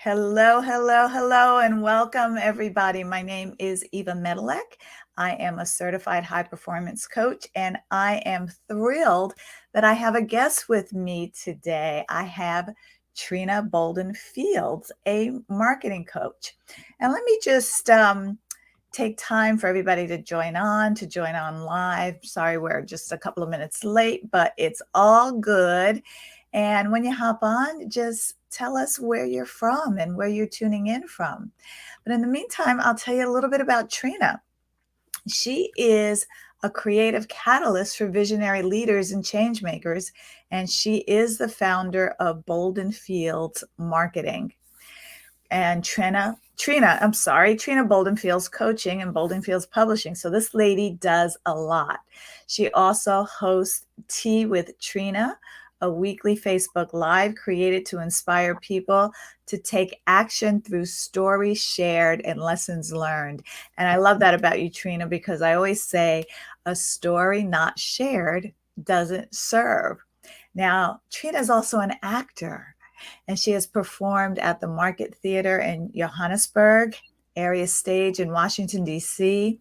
Hello, hello, hello, and welcome everybody. My name is Eva Medilek. I am a certified high performance coach, and I am thrilled that I have a guest with me today. I have Trena Bolden Fields, a marketing coach. And let me just take time for everybody to join on live. Sorry, we're just a couple of minutes late, but it's all good. And when you hop on, just tell us where you're from and where you're tuning in from. But in the meantime, I'll tell you a little bit about Trena. She is a creative catalyst for visionary leaders and change makers, and she is the founder of Bolden Fields Marketing. And Trena Bolden Fields Coaching and Bolden Fields Publishing. So this lady does a lot. She also hosts Tea with Trena, a weekly Facebook Live created to inspire people to take action through stories shared and lessons learned. And I love that about you, Trena, because I always say a story not shared doesn't serve. Now, Trena is also an actor, and she has performed at the Market Theatre in Johannesburg, area stage in Washington, D.C.,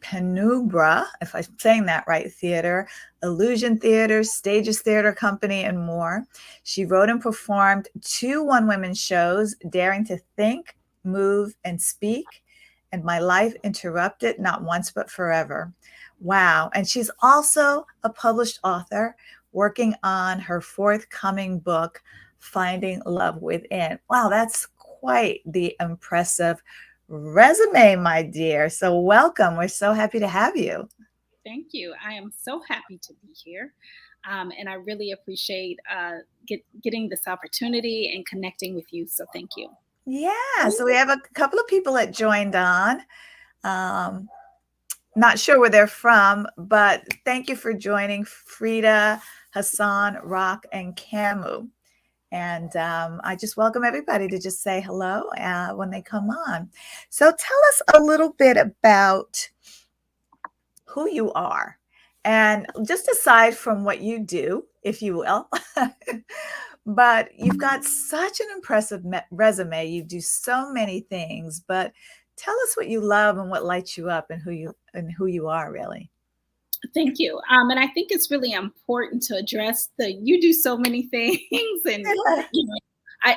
Penumbra, if I'm saying that right, Theater, Illusion Theater, Stages Theater Company, and more. She wrote and performed 2 one-woman shows, Daring to Think, Move, and Speak, and My Life Interrupted, Not Once But Forever. Wow. And she's also a published author working on her forthcoming book, Finding Love Within. Wow, that's quite the impressive resume, my dear. So welcome. We're so happy to have you. Thank you. I am so happy to be here. And I really appreciate getting this opportunity and connecting with you. So thank you. Yeah. So we have a couple of people that joined on. Not sure where they're from, but thank you for joining Frida, Hassan, Rock, and Camu. And I just welcome everybody to just say hello when they come on. So tell us a little bit about who you are. And just aside from what you do, if you will, but you've got such an impressive resume. You do so many things, but tell us what you love and what lights you up and who you are, really. Thank you. And I think it's really important to address you do so many things, and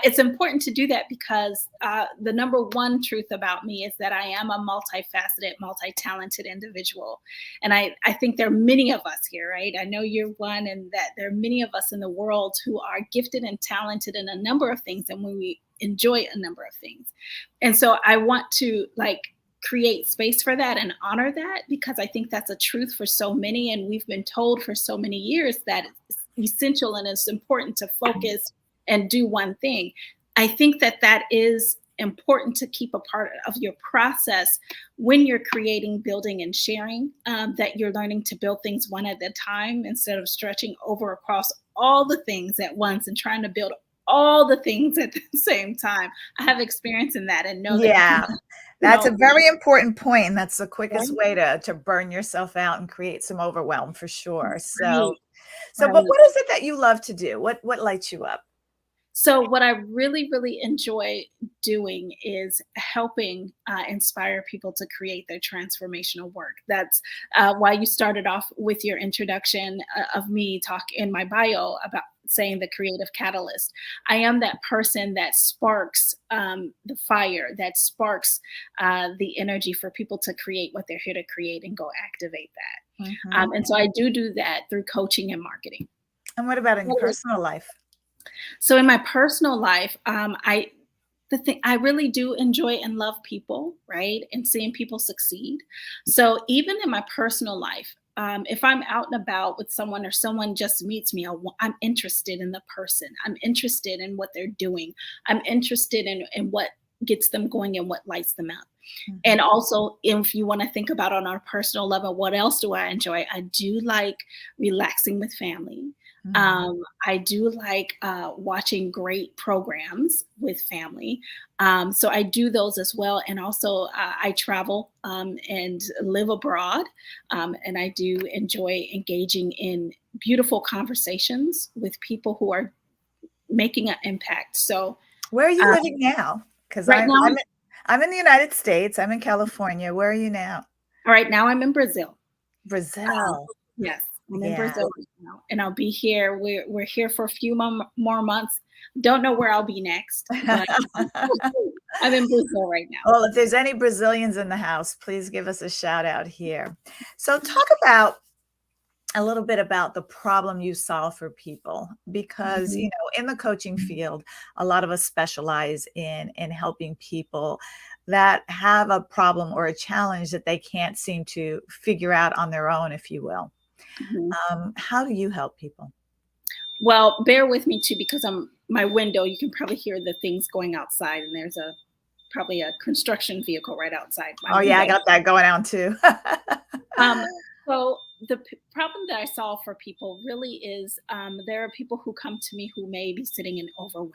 it's important to do that because the number one truth about me is that I am a multifaceted, multi-talented individual. And I think there are many of us here, right? I know you're one, and that there are many of us in the world who are gifted and talented in a number of things, and when we enjoy a number of things. And so I want to create space for that and honor that, because I think that's a truth for so many. And we've been told for so many years that it's essential and it's important to focus and do one thing. I think that is important to keep a part of your process when you're creating, building, and sharing, that you're learning to build things one at a time instead of stretching over across all the things at once and trying to build all the things at the same time. I have experience in that and know that. Yeah, that's a very important point, and that's the quickest way to burn yourself out and create some overwhelm for sure. So, but what is it that you love to do? What lights you up? So what I really, really enjoy doing is helping inspire people to create their transformational work. That's why you started off with your introduction of me talk in my bio about saying the creative catalyst. I am that person that sparks the fire, that sparks the energy for people to create what they're here to create and go activate that. Mm-hmm. And so I do that through coaching and marketing. And what about in your personal life? So in my personal life, I really do enjoy and love people, right? And seeing people succeed. So even in my personal life, if I'm out and about with someone or someone just meets me, I'm interested in the person. I'm interested in what they're doing. I'm interested in what gets them going and what lights them up. Mm-hmm. And also, if you want to think about on our personal level, what else do I enjoy? I do like relaxing with family. Mm-hmm. I do like watching great programs with family. So I do those as well. And also I travel and live abroad. And I do enjoy engaging in beautiful conversations with people who are making an impact. So Where are you Uh, living now? Because right now, I'm in the United States. I'm in California. Where are you now? right now I'm in Brazil. Um, Brazil. yes, I'm in Yeah. Brazil right now, and I'll be here. We're here for a few more months. Don't know where I'll be next, but I'm in Brazil right now. Well, if there's any Brazilians in the house, please give us a shout out here. So talk about a little bit about the problem you solve for people, because Mhm. in the coaching field, a lot of us specialize in helping people that have a problem or a challenge that they can't seem to figure out on their own, if you will. Mhm. How do you help people? Well, bear with me too because I'm my window. You can probably hear the things going outside, and there's a probably a construction vehicle right outside my Oh yeah, I window. got that going on too. Um, so the problem that I solve for people really is there are people who come to me who may be sitting in overwhelm.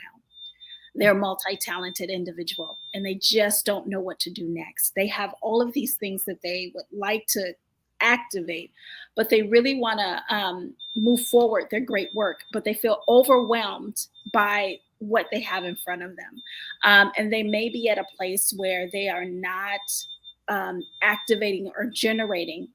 They're a multi-talented individual and they just don't know what to do next. They have all of these things that they would like to activate, but they really want to move forward their great work, but they feel overwhelmed by what they have in front of them. And they may be at a place where they are not activating or generating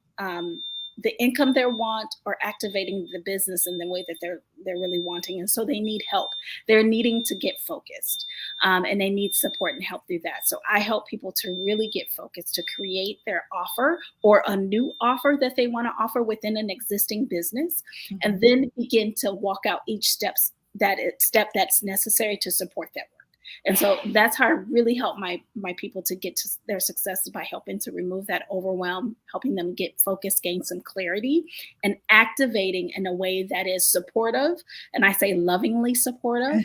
the income they want or activating the business in the way that they're really wanting, and so they need help. They're needing to get focused, and they need support and help through that. So I help people to really get focused, to create their offer or a new offer that they want to offer within an existing business, and Mhm. then begin to walk out each step that's necessary to support that work. And so that's how I really help my people to get to their success, by helping to remove that overwhelm, helping them get focused, gain some clarity, and activating in a way that is supportive. And I say lovingly supportive,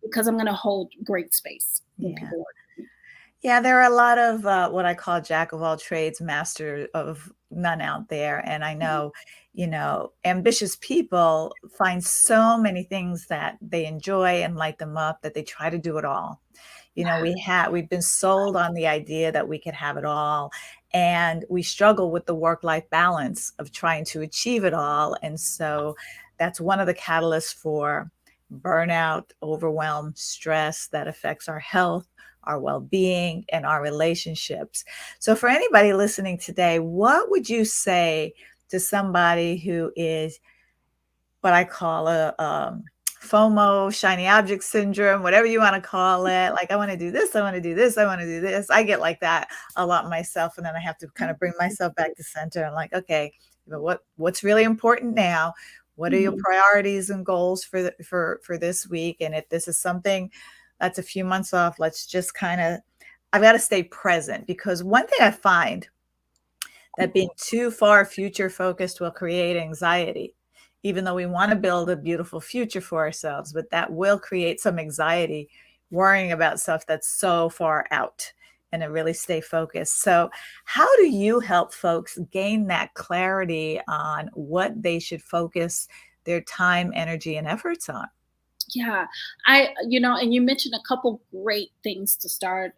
because I'm going to hold great space when Yeah. people work. Yeah, there are a lot of what I call jack of all trades, master of none out there. And I know, ambitious people find so many things that they enjoy and light them up that they try to do it all. We've been sold on the idea that we could have it all, and we struggle with the work-life balance of trying to achieve it all. And so that's one of the catalysts for burnout, overwhelm, stress that affects our health, our well-being, and our relationships. So for anybody listening today, what would you say to somebody who is what I call a FOMO, shiny object syndrome, whatever you want to call it? Like, I want to do this, I want to do this, I want to do this. I get like that a lot myself, and then I have to kind of bring myself back to center. I'm like, okay, but what's really important now? What are your Mhm. priorities and goals for this week? And if this is something that's a few months off, let's just kind of, I've got to stay present, because one thing I find that being too far future focused will create anxiety, even though we want to build a beautiful future for ourselves, but that will create some anxiety worrying about stuff that's so far out, and to really stay focused. So how do you help folks gain that clarity on what they should focus their time, energy, and efforts on? Yeah, and you mentioned a couple great things to start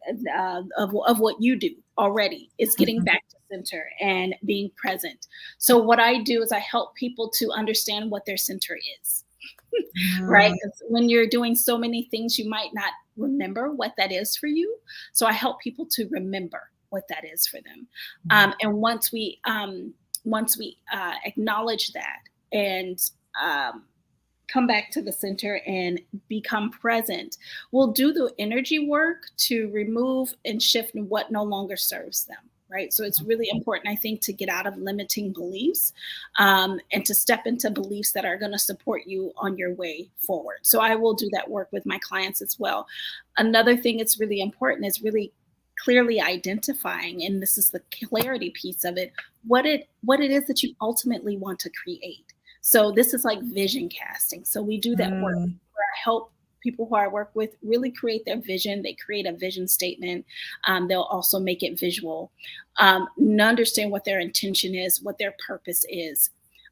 of what you do already is getting Mhm. back to center and being present. So what I do is I help people to understand what their center is, right? Mm, 'Cause when you're doing so many things, you might not remember what that is for you. So I help people to remember what that is for them. mm, And once we acknowledge that and um, come back to the center and become present, we'll do the energy work to remove and shift what no longer serves them. Right. So it's really important, I think, to get out of limiting beliefs, and to step into beliefs that are going to support you on your way forward. So I will do that work with my clients as well. Another thing that's really important is really clearly identifying, and this is the clarity piece of it, what it is that you ultimately want to create. So this is like vision casting. So we do that work mm, where I help people who I work with really create their vision. They create a vision statement. They'll also make it visual, and understand what their intention is, what their purpose is.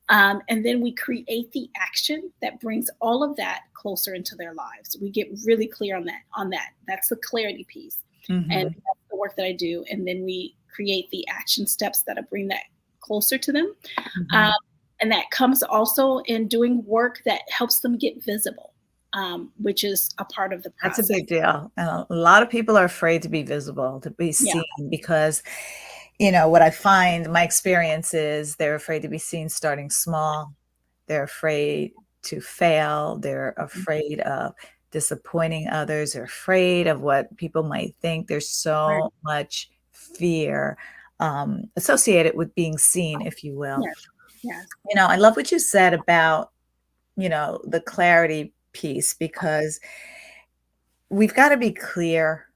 And then we create the action that brings all of that closer into their lives. We get really clear on that. That's the clarity piece, and mhm, that's the work that I do. And then we create the action steps that bring that closer to them. Um, mhm, and that comes also in doing work that helps them get visible. which is a part of the That's a process. big deal. And a lot of people are afraid to be visible, to be Yeah, seen, because, what I find, my experience is they're afraid to be seen starting small. They're afraid to fail. They're afraid of disappointing others. They're afraid of what people might think. There's right. so much fear associated with being seen, if you will. Yes, yes. I love what you said about, the clarity piece, because we've got to be clear,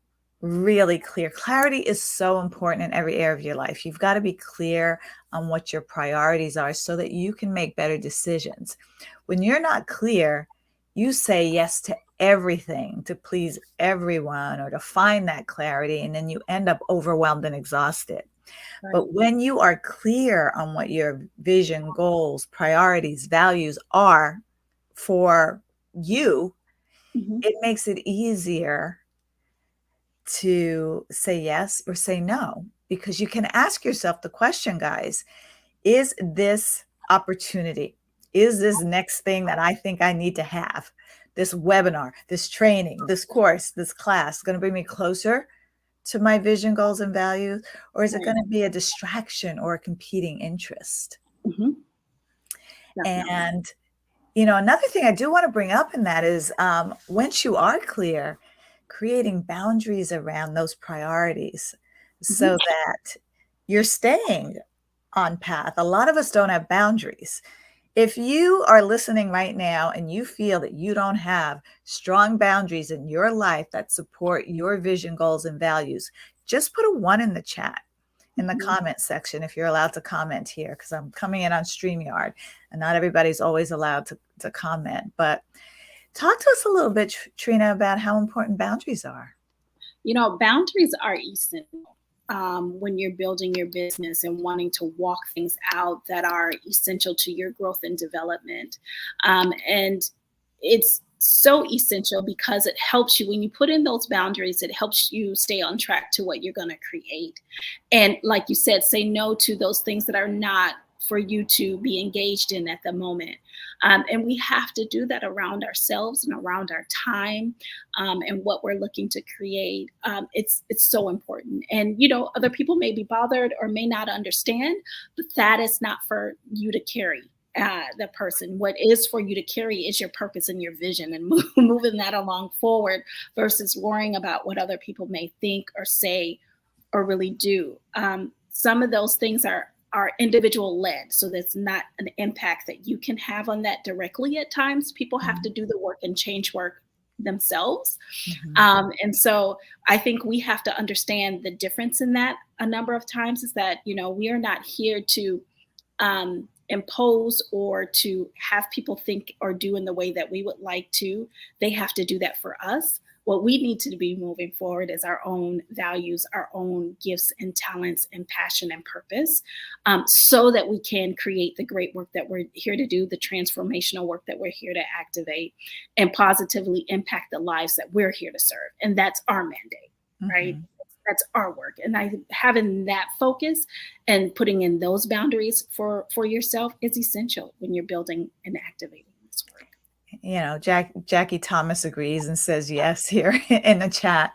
really clear. Clarity is so important in every area of your life. You've got to be clear on what your priorities are so that you can make better decisions. When you're not clear, you say yes to everything to please everyone or to find that clarity, and then you end up overwhelmed and exhausted. Right. But when you are clear on what your vision, goals, priorities, values are for you, Hmm. it makes it easier to say yes or say no, because you can ask yourself the question, guys, is this opportunity, is this next thing that I think I need to have, this webinar, this training, this course, this class, going to bring me closer to my vision, goals, and values? Or is it Right. going to be a distraction or a competing interest? Hmm. Definitely. And, another thing I do want to bring up in that is once you are clear, creating boundaries around those priorities Hmm. so that you're staying on path. A lot of us don't have boundaries. If you are listening right now and you feel that you don't have strong boundaries in your life that support your vision, goals, and values, just put a 1 in the chat, in the Hmm. comment section, if you're allowed to comment here, because I'm coming in on StreamYard and not everybody's always allowed to comment. But talk to us a little bit, Trina, about how important boundaries are. Boundaries are essential when you're building your business and wanting to walk things out that are essential to your growth and development. And it's so essential because it helps you when you put in those boundaries, it helps you stay on track to what you're going to create. And like you said, say no to those things that are not for you to be engaged in at the moment. And we have to do that around ourselves and around our time, and what we're looking to create. It's so important. And other people may be bothered or may not understand, but that is not for you to carry. The person, what is for you to carry is your purpose and your vision, and moving that along forward versus worrying about what other people may think or say or really do. Some of those things are individual led, so that's not an impact that you can have on that directly. At times, people have to do the work and change work themselves, Mhm. and so I think we have to understand the difference in that. A number of times is that we are not here to impose or to have people think or do in the way that we would like to. They have to do that for us. What we need to be moving forward is our own values, our own gifts and talents and passion and purpose, so that we can create the great work that we're here to do, the transformational work that we're here to activate, and positively impact the lives that we're here to serve. And that's our mandate, right? Mhm. That's our work. And having that focus and putting in those boundaries for yourself is essential when you're building and activating this work. Jackie Thomas agrees and says yes here in the chat.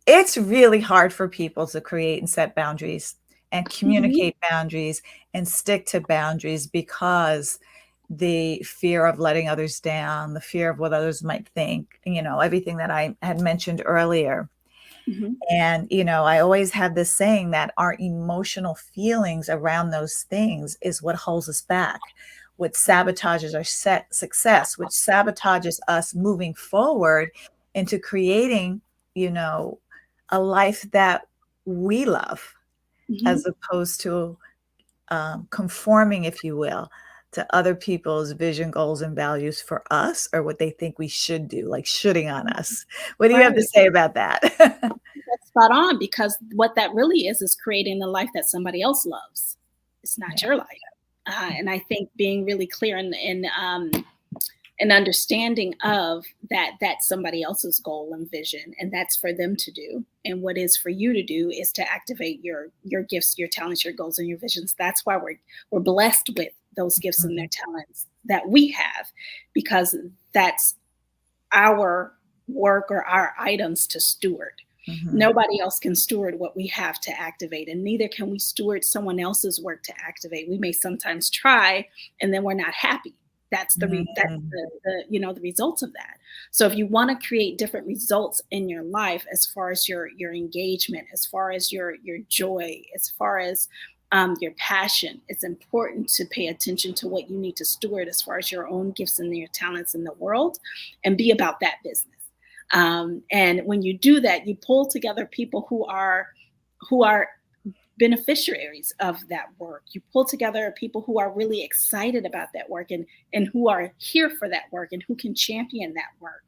It's really hard for people to create and set boundaries and Mhm. communicate boundaries and stick to boundaries, because the fear of letting others down, the fear of what others might think, everything that I had mentioned earlier. Mhm. And, I always have this saying that our emotional feelings around those things is what holds us back, what sabotages our success, which sabotages us moving forward into creating, you know, a life that we love, as Mhm. opposed to conforming, if you will, to other people's vision, goals, and values for us, or what they think we should do, like shooting on us. What do you have to Right. say about that? That's spot on, because what that really is creating the life that somebody else loves. It's not Yeah. your life. And I think being really clear and understanding of that, that's somebody else's goal and vision, and that's for them to do. And what is for you to do is to activate your gifts, your talents, your goals, and your visions. That's why we're blessed with those gifts and their Mhm. talents that we have, because that's our work or our items to steward. Mm-hmm. Nobody else can steward what we have to activate, and neither can we steward someone else's work to activate. We may sometimes try, and then we're not happy. That's the the results of that. So if you want to create different results in your life, as far as your engagement, as far as your joy, as far as your passion, it's important to pay attention to what you need to steward as far as your own gifts and your talents in the world, and be about that business. And when you do that, you pull together people who are beneficiaries of that work. You pull together people who are really excited about that work, and who are here for that work, and who can champion that work.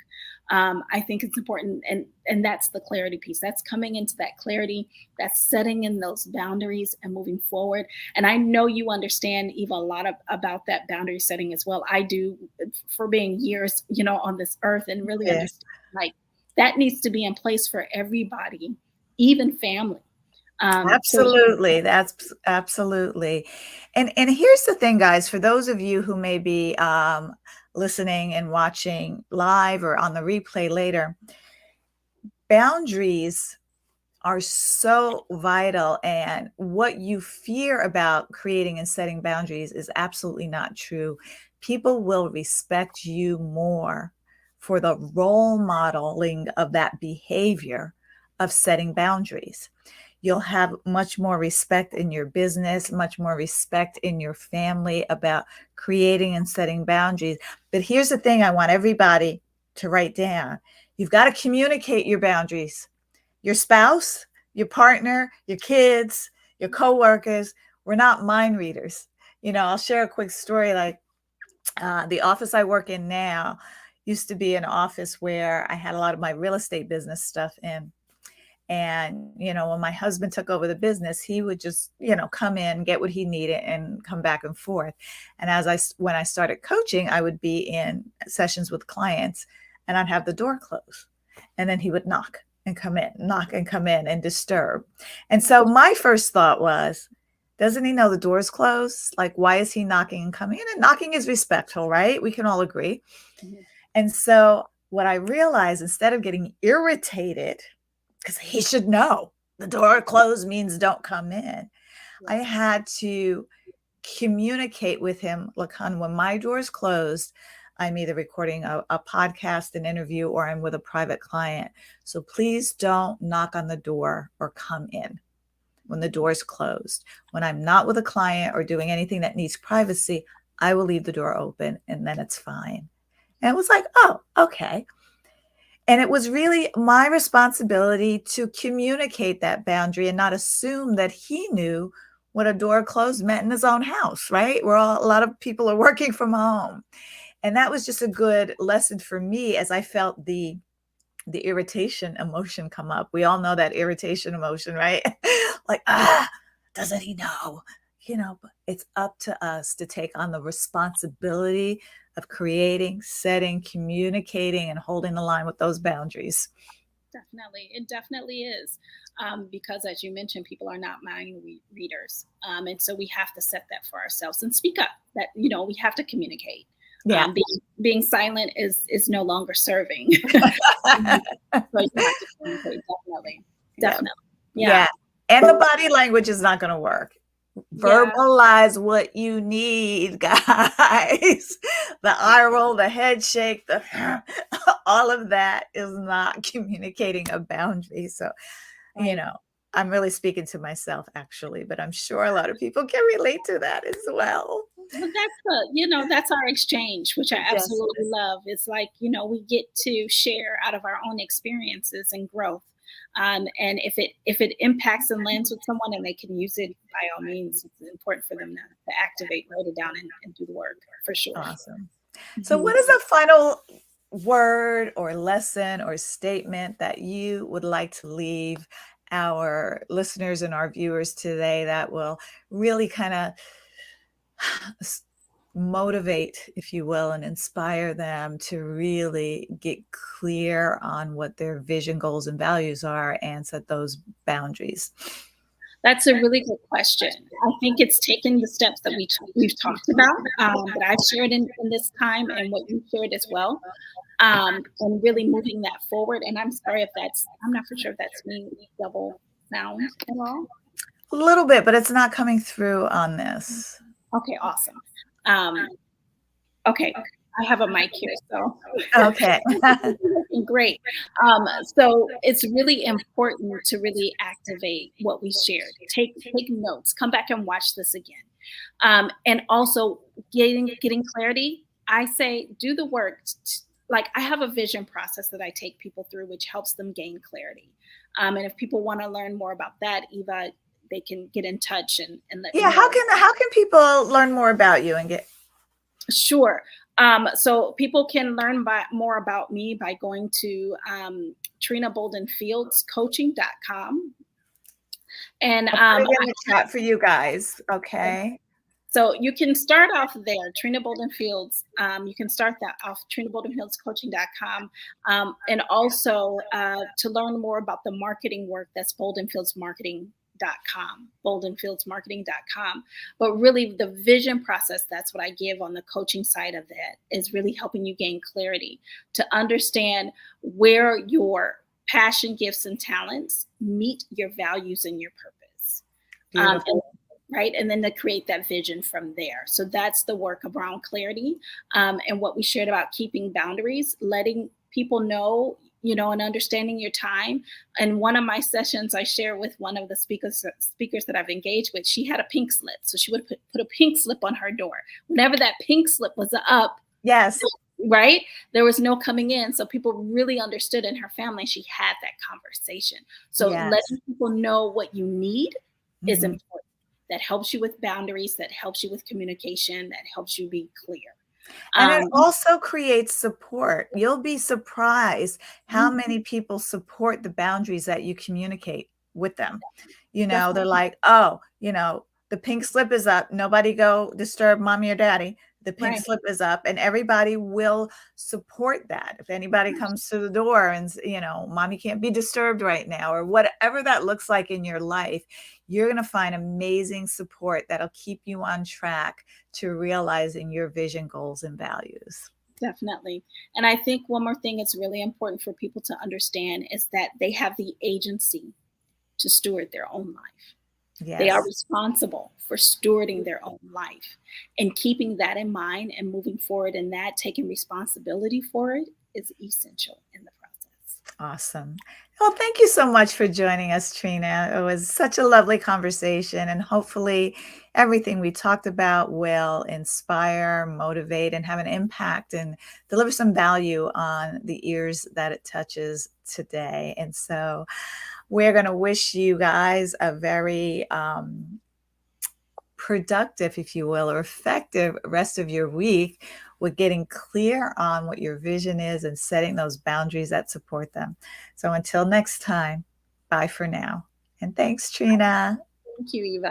I think it's important, and that's the clarity piece. That's coming into that clarity, that's setting in those boundaries and moving forward. And I know you understand, Eva, a lot about that boundary setting as well. I do, for being years, on this earth, and really understand, like, that needs to be in place for everybody, even family. Absolutely. That's absolutely. And here's the thing, guys, for those of you who may be listening and watching live or on the replay later, boundaries are so vital, and what you fear about creating and setting boundaries is absolutely not true. People will respect you more for the role modeling of that behavior of setting boundaries. You'll have much more respect in your business, much more respect in your family about creating and setting boundaries. But here's the thing I want everybody to write down. You've got to communicate your boundaries. Your spouse, your partner, your kids, your coworkers, we're not mind readers. I'll share a quick story. Like the office I work in now used to be an office where I had a lot of my real estate business stuff in. And, when my husband took over the business, he would just, come in, get what he needed, and come back and forth. And when I started coaching, I would be in sessions with clients, and I'd have the door closed, and then he would knock and come in and disturb. And so my first thought was, doesn't he know the door's closed? Like, why is he knocking and coming in? And knocking is respectful, right? We can all agree. Mm-hmm. And so what I realized, instead of getting irritated, because he should know the door closed means don't come in, I had to communicate with him, look, hon, when my door's closed, I'm either recording a podcast, an interview, or I'm with a private client. So please don't knock on the door or come in when the door's closed. When I'm not with a client or doing anything that needs privacy, I will leave the door open, and then it's fine. And it was like, oh, okay. And it was really my responsibility to communicate that boundary and not assume that he knew what a door closed meant in his own house, right? A lot of people are working from home. And that was just a good lesson for me, as I felt the irritation emotion come up. We all know that irritation emotion, right? Like, doesn't he know? But it's up to us to take on the responsibility of creating, setting, communicating, and holding the line with those boundaries. Definitely. It definitely is. Because, as you mentioned, people are not mind readers. And so we have to set that for ourselves and speak up. That, we have to communicate. Yeah. Being silent is no longer serving. So you have to communicate, definitely. Yeah. And the body language is not going to work. Verbalize what you need, guys. The eye roll, the head shake, all of that is not communicating a boundary. So, I'm really speaking to myself, actually, but I'm sure a lot of people can relate to that as well. But that's our exchange, which I absolutely love. It's like, we get to share out of our own experiences and growth. And if it impacts and lands with someone and they can use it, by all means, it's important for them to activate, write it down, and do the work, for sure. Awesome. So what is a final word or lesson or statement that you would like to leave our listeners and our viewers today that will really kind of motivate, if you will, and inspire them to really get clear on what their vision, goals, and values are and set those boundaries? That's a really good question. I think it's taken the steps that we've talked about, that I've shared in this time, and what you shared as well. and really moving that forward. And I'm sorry if I'm not for sure if that's me double sound at all. A little bit, but it's not coming through on this. Okay, awesome. Okay, I have a mic here, so Okay. great. So it's really important to really activate what we shared. Take notes. Come back and watch this again. And also getting clarity. I say do the work. Like I have a vision process that I take people through, which helps them gain clarity. And if people want to learn more about that, Eva, they can get in touch and let me Yeah, know. how can people learn more about you and get Sure. So people can learn more about me by going to Trena Bolden Fields coaching.com. And I'll put it in the chat for you guys. Okay. so you can start off there, Trena Bolden Fields. You can start that off, Trena Bolden Fields coaching.com. And also to learn more about the marketing work, that's boldenfieldsmarketing.com. But really the vision process, that's what I give on the coaching side of that, is really helping you gain clarity to understand where your passion, gifts, and talents meet your values and your purpose. Right. And then to create that vision from there. So that's the work around clarity, and what we shared about keeping boundaries, letting people know, and understanding your time. And one of my sessions, I share with one of the speakers that I've engaged with, she had a pink slip. So she would put a pink slip on her door. Whenever that pink slip was up, Yes. Right, there was no coming in. So people really understood in her family, she had that conversation. So Yes. letting people know what you need is Mhm. important. That helps you with boundaries, that helps you with communication, that helps you be clear. And it also creates support. You'll be surprised how Mhm. many people support the boundaries that you communicate with them. They're Definitely. like, oh, the pink slip is up. Nobody go disturb mommy or daddy. The pink Right. slip is up, and everybody will support that. If anybody comes to the door and, mommy can't be disturbed right now, or whatever that looks like in your life, you're going to find amazing support that'll keep you on track to realizing your vision, goals, and values. Definitely. And I think one more thing it's really important for people to understand is that they have the agency to steward their own life. They are Yes. responsible for stewarding their own life, and keeping that in mind and moving forward in that, taking responsibility for it, is essential in the process. Awesome. Well, thank you so much for joining us, Trena. It was such a lovely conversation, and hopefully everything we talked about will inspire, motivate, and have an impact and deliver some value on the ears that it touches today. And so we're going to wish you guys a very productive, if you will, or effective rest of your week with getting clear on what your vision is and setting those boundaries that support them. So until next time, bye for now. And thanks, Trena. Thank you, Eva.